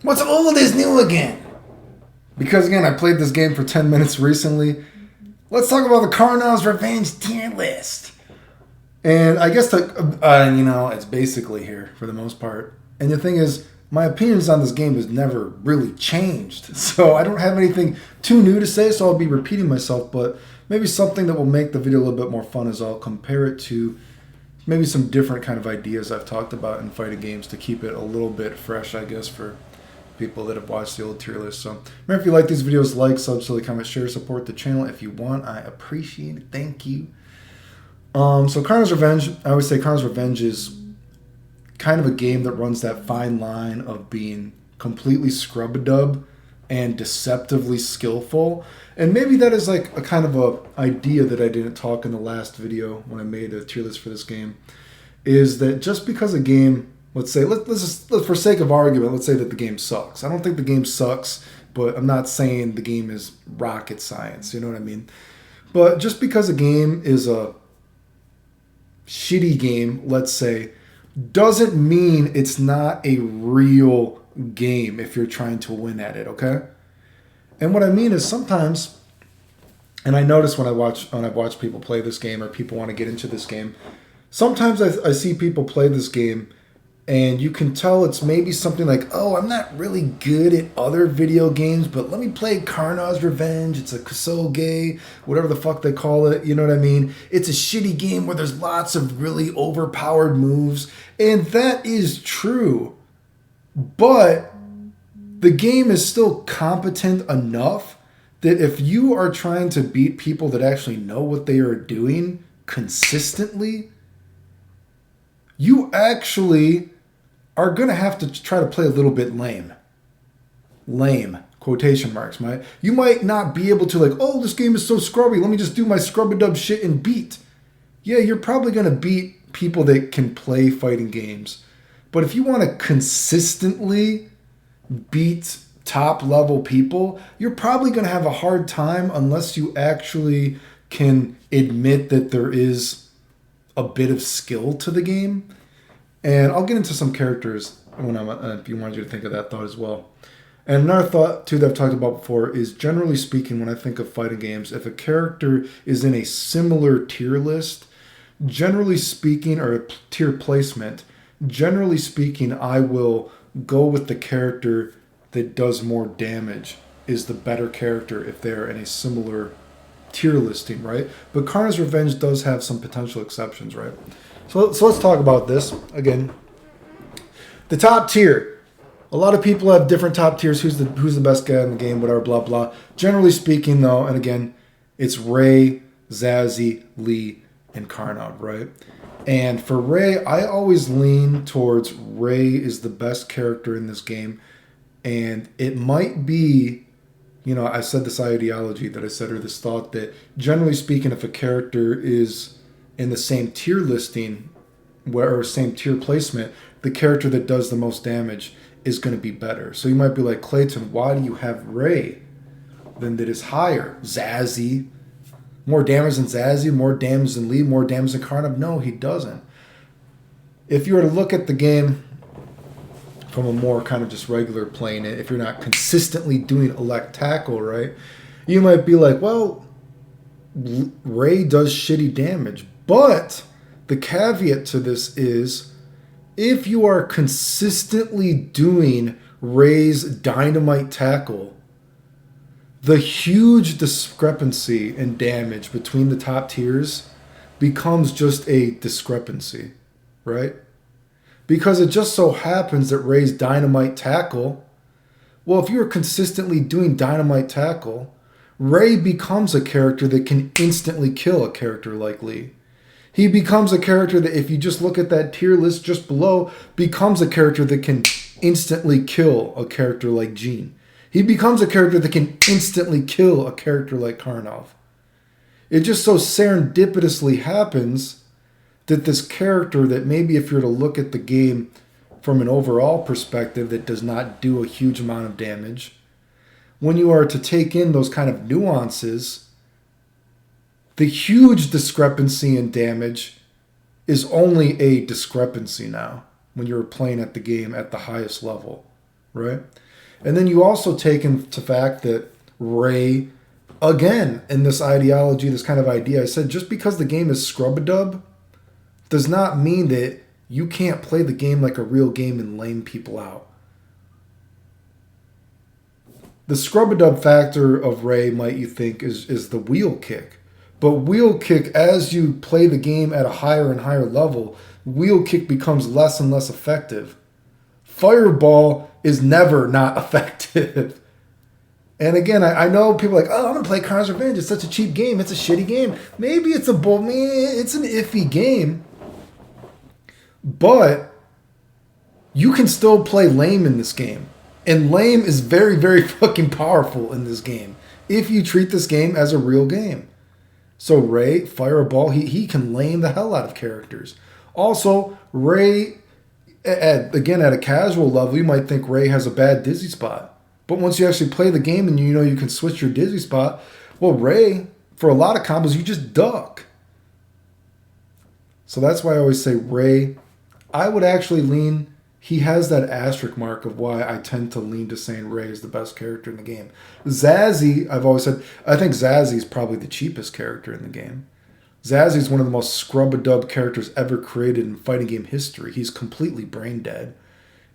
What's old is new again? Because again, I played this game for 10 minutes recently. Let's talk about the Karnovs Revenge tier list. And I guess, it's basically here for the most part. And the thing is, my opinions on this game has never really changed. So I don't have anything too new to say, so I'll be repeating myself. But maybe something that will make the video a little bit more fun is I'll compare it to maybe some different kind of ideas I've talked about in fighting games to keep it a little bit fresh, I guess, for people that have watched the old tier list. So remember, if you like these videos, like, subscribe, comment, share, support the channel if you want. I appreciate it. Thank you. So Karnov's Revenge, I always say Karnov's Revenge is kind of a game that runs that fine line of being completely scrub-a-dub and deceptively skillful. And maybe that is like a kind of a idea that I didn't talk in the last video when I made a tier list for this game, is that just because a game, let's say, let's for sake of argument, let's say that the game sucks. I don't think the game sucks, but I'm not saying the game is rocket science, you know what I mean? But just because a game is a shitty game, let's say, doesn't mean it's not a real game if you're trying to win at it, okay? And what I mean is sometimes, and I notice when I've watched people play this game or people want to get into this game, sometimes I see people play this game and you can tell it's maybe something like, oh, I'm not really good at other video games, but let me play Karnov's Revenge. It's a Kusoge, whatever the fuck they call it. You know what I mean? It's a shitty game where there's lots of really overpowered moves. And that is true. But the game is still competent enough that if you are trying to beat people that actually know what they are doing consistently, you actually are going to have to try to play a little bit lame. Lame, quotation marks. You might not be able to like, oh, this game is so scrubby, let me just do my scrub-a-dub shit and beat. Yeah, you're probably going to beat people that can play fighting games. But if you want to consistently beat top-level people, you're probably going to have a hard time unless you actually can admit that there is a bit of skill to the game. And I'll get into some characters if you wanted you to think of that thought as well. And another thought, too, that I've talked about before is, generally speaking, when I think of fighting games, if a character is in a similar tier list, generally speaking, or a tier placement, generally speaking, I will go with the character that does more damage, is the better character if they're in a similar tier listing, right? But Karnov's Revenge does have some potential exceptions, right? So let's talk about this. Again, the top tier. A lot of people have different top tiers. Who's the best guy in the game, whatever, blah, blah. Generally speaking, though, and again, it's Ray, Zazzy, Lee, and Karnov, right? And for Ray, I always lean towards Ray is the best character in this game. And it might be, I said this ideology that I said, or this thought that, generally speaking, if a character is in the same tier listing or same tier placement, the character that does the most damage is going to be better. So you might be like, Clayton, why do you have Ray then that is higher? Zazzy, more damage than Zazzy, more damage than Lee, more damage than Karnov? No, he doesn't. If you were to look at the game from a more kind of just regular plane, if you're not consistently doing elect tackle, right, you might be like, well, Ray does shitty damage. But the caveat to this is, if you are consistently doing Ray's dynamite tackle, the huge discrepancy in damage between the top tiers becomes just a discrepancy, right? Because it just so happens that Ray's dynamite tackle, well, if you're consistently doing dynamite tackle, Ray becomes a character that can instantly kill a character like Lee. He becomes a character that, if you just look at that tier list just below, becomes a character that can instantly kill a character like Jean. He becomes a character that can instantly kill a character like Karnov. It just so serendipitously happens that this character that maybe if you're to look at the game from an overall perspective that does not do a huge amount of damage, when you are to take in those kind of nuances, the huge discrepancy in damage is only a discrepancy now when you're playing at the game at the highest level, right? And then you also take into fact that Ray, again, in this ideology, this kind of idea, I said just because the game is scrub-a-dub does not mean that you can't play the game like a real game and lame people out. The scrub-a-dub factor of Ray, might you think, is the wheel kick. But wheel kick, as you play the game at a higher and higher level, wheel kick becomes less and less effective. Fireball is never not effective. And again, I know people are like, oh, I'm going to play Karnovs Revenge. It's such a cheap game. It's a shitty game. Maybe it's it's an iffy game. But you can still play lame in this game. And lame is very, very fucking powerful in this game if you treat this game as a real game. So Ray, Fireball, he can lame the hell out of characters. Also, Ray, again, at a casual level, you might think Ray has a bad dizzy spot. But once you actually play the game and you know you can switch your dizzy spot, well, Ray, for a lot of combos, you just duck. So that's why I always say Ray. I would actually lean... He has that asterisk mark of why I tend to lean to saying Ray is the best character in the game. Zazzy, I've always said, I think Zazzy is probably the cheapest character in the game. Zazzy is one of the most scrub-a-dub characters ever created in fighting game history. He's completely brain dead.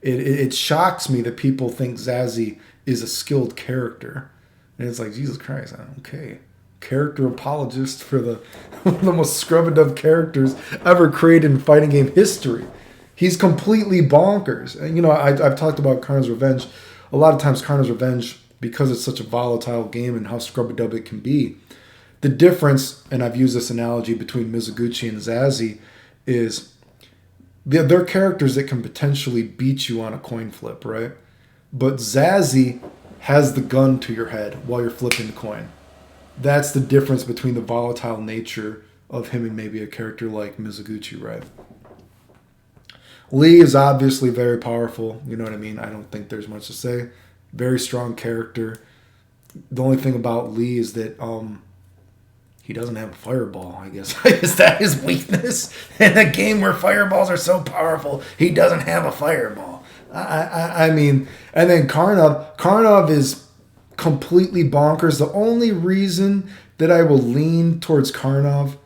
It shocks me that people think Zazzy is a skilled character. And it's like, Jesus Christ, okay. Character apologist for one of the most scrub-a-dub characters ever created in fighting game history. He's completely bonkers. And, I've talked about Karnovs Revenge. A lot of times Karnovs Revenge, because it's such a volatile game and how scrub-a-dub it can be, the difference, and I've used this analogy between Mizoguchi and Zazzy, is they're characters that can potentially beat you on a coin flip, right? But Zazzy has the gun to your head while you're flipping the coin. That's the difference between the volatile nature of him and maybe a character like Mizoguchi, right? Lee is obviously very powerful. You know what I mean? I don't think there's much to say. Very strong character. The only thing about Lee is that he doesn't have a fireball, I guess. Is that his weakness? In a game where fireballs are so powerful, he doesn't have a fireball. I mean, and then Karnov. Karnov is completely bonkers. The only reason that I will lean towards Karnov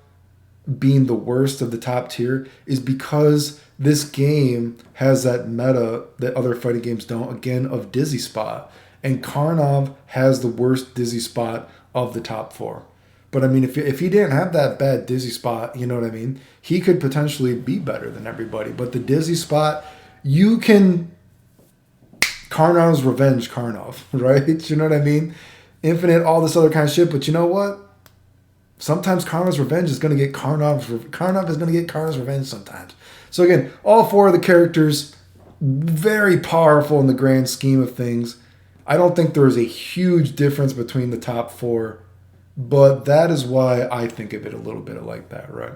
being the worst of the top tier is because this game has that meta that other fighting games don't, again, of dizzy spot. And Karnov has the worst dizzy spot of the top four. But I mean, if he didn't have that bad dizzy spot, you know what I mean? He could potentially be better than everybody. But the dizzy spot, you can Karnov's Revenge Karnov, right? You know what I mean? Infinite, all this other kind of shit. But you know what? Sometimes Karnov's Revenge is going to get Karnov is going to get Karnov's Revenge sometimes. So again, all four of the characters, very powerful in the grand scheme of things. I don't think there is a huge difference between the top four, but that is why I think of it a little bit like that, right?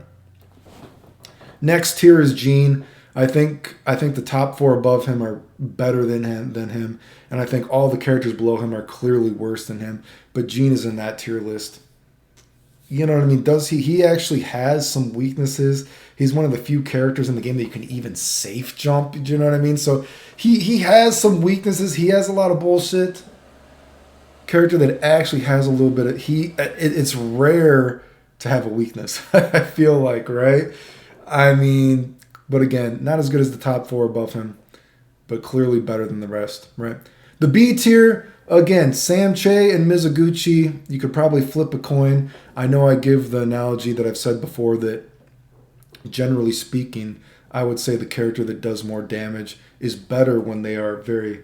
Next tier is Gene. I think the top four above him are better than him, and I think all the characters below him are clearly worse than him. But Gene is in that tier list. You know what I mean? He actually has some weaknesses. He's one of the few characters in the game that you can even safe jump. Do you know what I mean? So he has some weaknesses. He has a lot of bullshit. Character that actually has a little bit of it's rare to have a weakness. I feel like, right? I mean, but again, not as good as the top four above him, but clearly better than the rest, right? The B tier, again, Sam Che and Mizoguchi. You could probably flip a coin. I know I give the analogy that I've said before that, generally speaking, I would say the character that does more damage is better when they are very,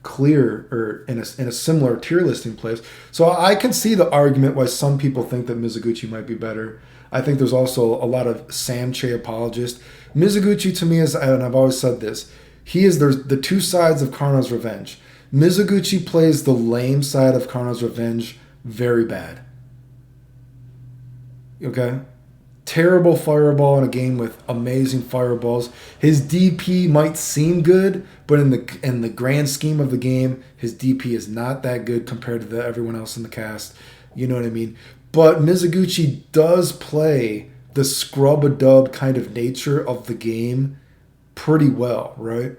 clear or in a similar tier listing place. So I can see the argument why some people think that Mizoguchi might be better. I think there's also a lot of Sam Che apologists. Mizoguchi to me is, and I've always said this, there's the two sides of Karnov's Revenge. Mizoguchi plays the lame side of Karnov's Revenge very bad. Okay? Terrible fireball in a game with amazing fireballs. His DP might seem good, but in the grand scheme of the game, his DP is not that good compared to everyone else in the cast. You know what I mean? But Mizoguchi does play the scrub-a-dub kind of nature of the game pretty well, right?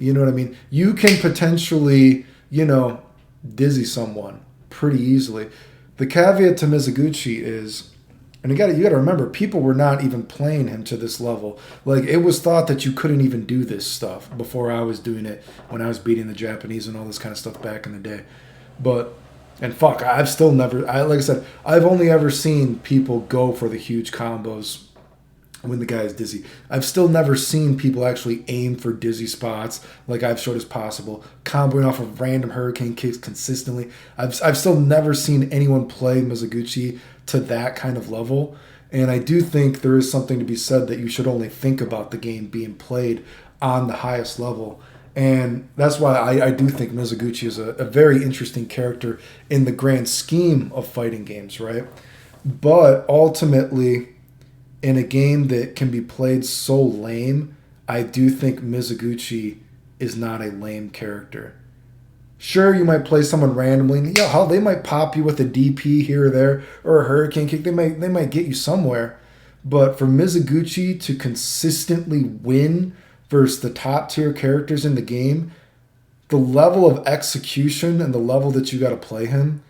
You know what I mean? You can potentially, dizzy someone pretty easily. The caveat to Mizoguchi is, and you got to remember, people were not even playing him to this level. Like, it was thought that you couldn't even do this stuff before I was doing it, when I was beating the Japanese and all this kind of stuff back in the day. But, and fuck, I've still never, like I said, I've only ever seen people go for the huge combos when the guy is dizzy. I've still never seen people actually aim for dizzy spots like I've showed as possible, comboing off of random hurricane kicks consistently. I've still never seen anyone play Mizoguchi to that kind of level. And I do think there is something to be said that you should only think about the game being played on the highest level. And that's why I do think Mizoguchi is a very interesting character in the grand scheme of fighting games, right? But ultimately, in a game that can be played so lame, I do think Mizoguchi is not a lame character. Sure, you might play someone randomly. Hell, they might pop you with a DP here or there, or a hurricane kick. They might get you somewhere. But for Mizoguchi to consistently win versus the top tier characters in the game, the level of execution and the level that you got to play him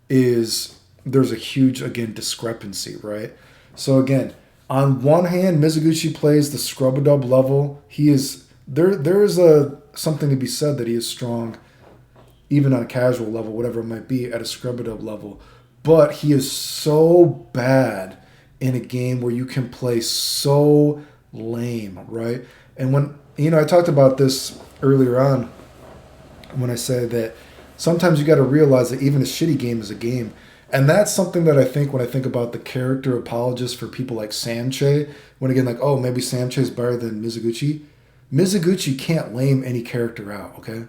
there's a huge, again, discrepancy, right? So again, on one hand, Mizoguchi plays the scrub-a-dub level. He is there's something to be said that he is strong, even on a casual level, whatever it might be, at a scrub-a-dub level. But he is so bad in a game where you can play so lame, right? And when I talked about this earlier on, when I said that sometimes you got to realize that even a shitty game is a game. And that's something that I think when I think about the character apologist for people like Samche, when again, like, oh, maybe Samche is better than Mizoguchi. Mizoguchi can't lame any character out, okay?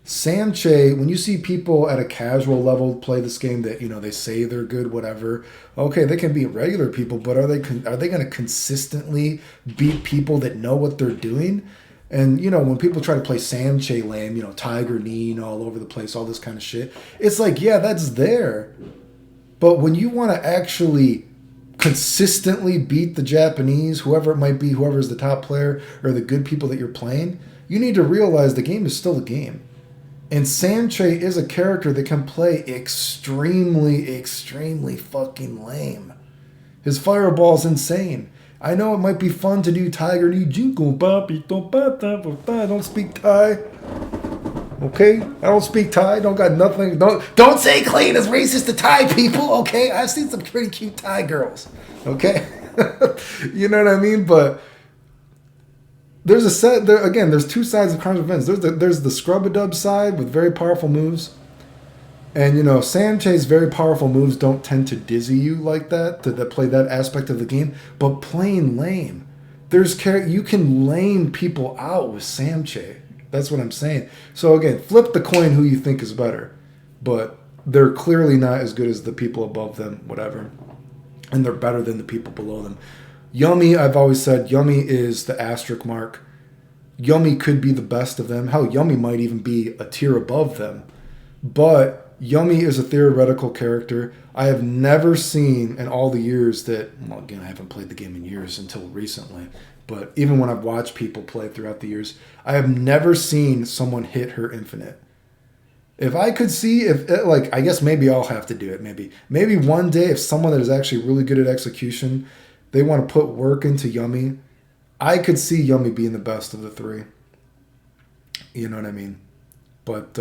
Samche, when you see people at a casual level play this game that, they say they're good, whatever, okay, they can beat regular people, but are they going to consistently beat people that know what they're doing? And, when people try to play Samche lame, Tiger Knee all over the place, all this kind of shit, it's like, yeah, that's there. But when you want to actually consistently beat the Japanese, whoever it might be, whoever's the top player, or the good people that you're playing, you need to realize the game is still a game. And Samche is a character that can play extremely, extremely fucking lame. His fireball's insane. I know it might be fun to do Tiger Knee Jingle Bobby. I don't speak Thai. Okay? I don't speak Thai. Don't got nothing. Don't say Clayton is racist to Thai people. Okay? I've seen some pretty cute Thai girls. Okay? You know what I mean? But there's there's two sides of Karnov's Revenge. There's the scrub-a-dub side with very powerful moves. And, Samche's very powerful moves don't tend to dizzy you like that, to play that aspect of the game. But playing lame, you can lame people out with Samche. That's what I'm saying. So, again, flip the coin who you think is better. But they're clearly not as good as the people above them, whatever. And they're better than the people below them. Yummy, I've always said, Yummy is the asterisk mark. Yummy could be the best of them. Hell, Yummy might even be a tier above them. But Yummy is a theoretical character. I have never seen in all the years that, well, again, I haven't played the game in years until recently, but even when I've watched people play throughout the years, I have never seen someone hit her infinite. If I could see, I guess maybe I'll have to do it. Maybe one day, if someone that is actually really good at execution, they want to put work into Yummy, I could see Yummy being the best of the three. You know what I mean? But,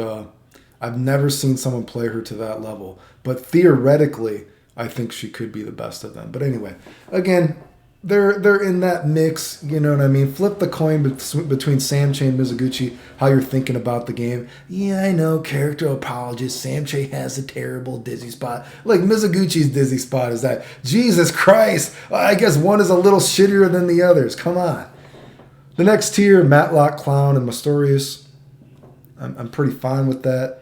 I've never seen someone play her to that level. But theoretically, I think she could be the best of them. But anyway, again, they're in that mix, you know what I mean? Flip the coin between Samche and Mizoguchi, how you're thinking about the game. Yeah, I know, character apologist, Samche has a terrible dizzy spot. Like, Mizoguchi's dizzy spot is that, Jesus Christ, I guess one is a little shittier than the others. Come on. The next tier, Matlock, Clown, and Mysterious. I'm pretty fine with that.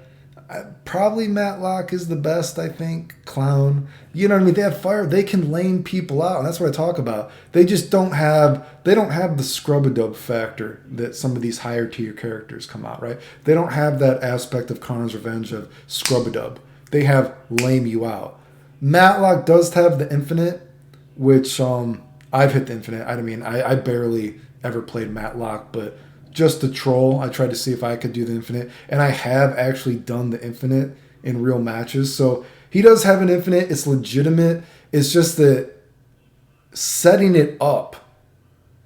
Probably Matlock is the best, I think. Clown. You know what I mean? They have fire. They can lame people out. And that's what I talk about. They just don't have the scrub-a-dub factor that some of these higher tier characters come out, right? They don't have that aspect of Karnov's Revenge of scrub-a-dub. They have lame you out. Matlock does have the infinite, which I've hit the infinite. I barely ever played Matlock, but just to troll. I tried to see if I could do the infinite, and I have actually done the infinite in real matches. So he does have an infinite. It's legitimate. It's just that setting it up,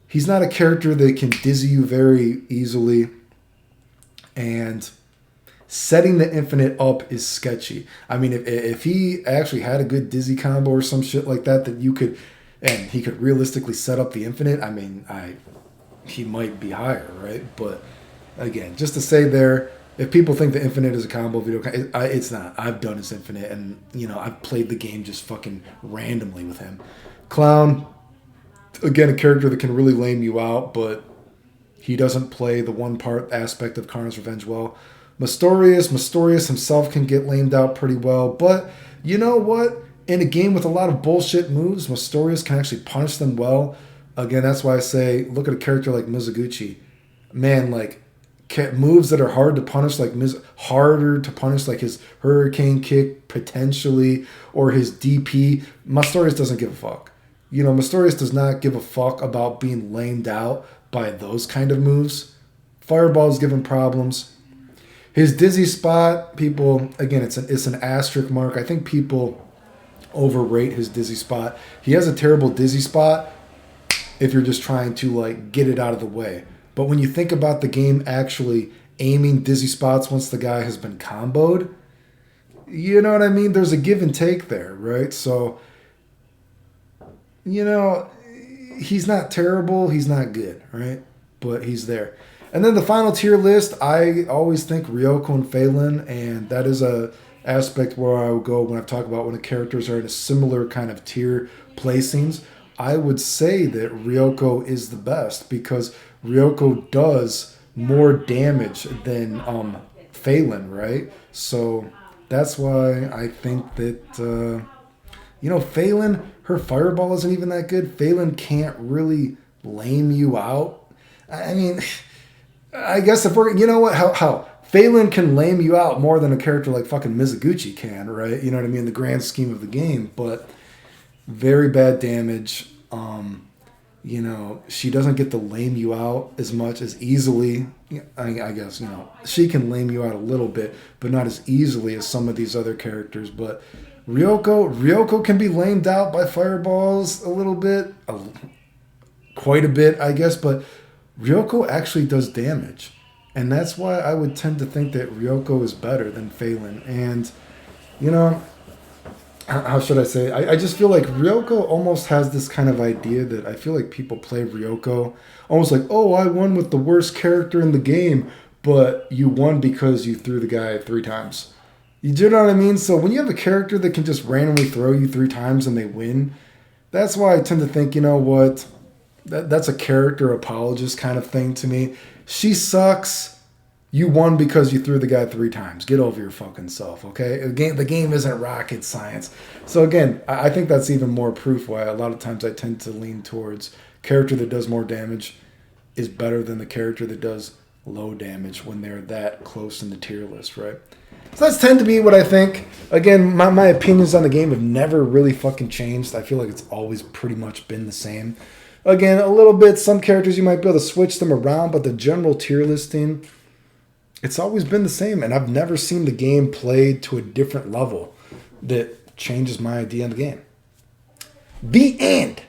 he's not a character that can dizzy you very easily, and setting the infinite up is sketchy. I mean, if he actually had a good dizzy combo or some shit like that you could, and he could realistically set up the infinite, I mean, he might be higher, right? But again, just to say there, if people think the infinite is a combo video, it's not. I've done his infinite, and I've played the game just fucking randomly with him. Clown, again, a character that can really lame you out, but he doesn't play the one part aspect of Karnov's Revenge well. Mysterious himself can get lamed out pretty well, but you know what? In a game with a lot of bullshit moves, Mysterious can actually punish them well. Again, that's why I say look at a character like Mizoguchi. Man, like moves that are hard to punish, harder to punish, like his Hurricane Kick potentially, or his DP. Mysterious doesn't give a fuck. Mysterious does not give a fuck about being lamed out by those kind of moves. Fireball's giving problems. His dizzy spot, people, again, it's an asterisk mark. I think people overrate his dizzy spot. He has a terrible dizzy spot if you're just trying to get it out of the way. But when you think about the game actually aiming dizzy spots once the guy has been comboed, you know what I mean? There's a give and take there, right? So, he's not terrible, he's not good, right? But he's there. And then the final tier list, I always think Ryoko and Phelan, and that is a aspect where I would go when I talk about when the characters are in a similar kind of tier placings. I would say that Ryoko is the best because Ryoko does more damage than Phelan, right? So that's why I think that, Phelan, her fireball isn't even that good. Phelan can't really lame you out. I mean, I guess if we're, how Phelan can lame you out more than a character like fucking Mizoguchi can, right? You know what I mean? The grand scheme of the game, but very bad damage. She doesn't get to lame you out as much as easily. I guess, she can lame you out a little bit, but not as easily as some of these other characters. But Ryoko can be lamed out by fireballs a little bit, quite a bit, I guess, but Ryoko actually does damage. And that's why I would tend to think that Ryoko is better than Phelan. And, how should I say? I just feel like Ryoko almost has this kind of idea that I feel like people play Ryoko almost like, oh, I won with the worst character in the game, but you won because you threw the guy 3 times. You do know what I mean? So when you have a character that can just randomly throw you 3 times and they win, that's why I tend to think, you know what? That's a character apologist kind of thing to me. She sucks. You won because you threw the guy 3 times. Get over your fucking self, okay? Again, the game isn't rocket science. So again, I think that's even more proof why a lot of times I tend to lean towards character that does more damage is better than the character that does low damage when they're that close in the tier list, right? So that's tend to be what I think. Again, my opinions on the game have never really fucking changed. I feel like it's always pretty much been the same. Again, a little bit, some characters you might be able to switch them around, but the general tier listing, it's always been the same. And I've never seen the game played to a different level that changes my idea on the game. The end.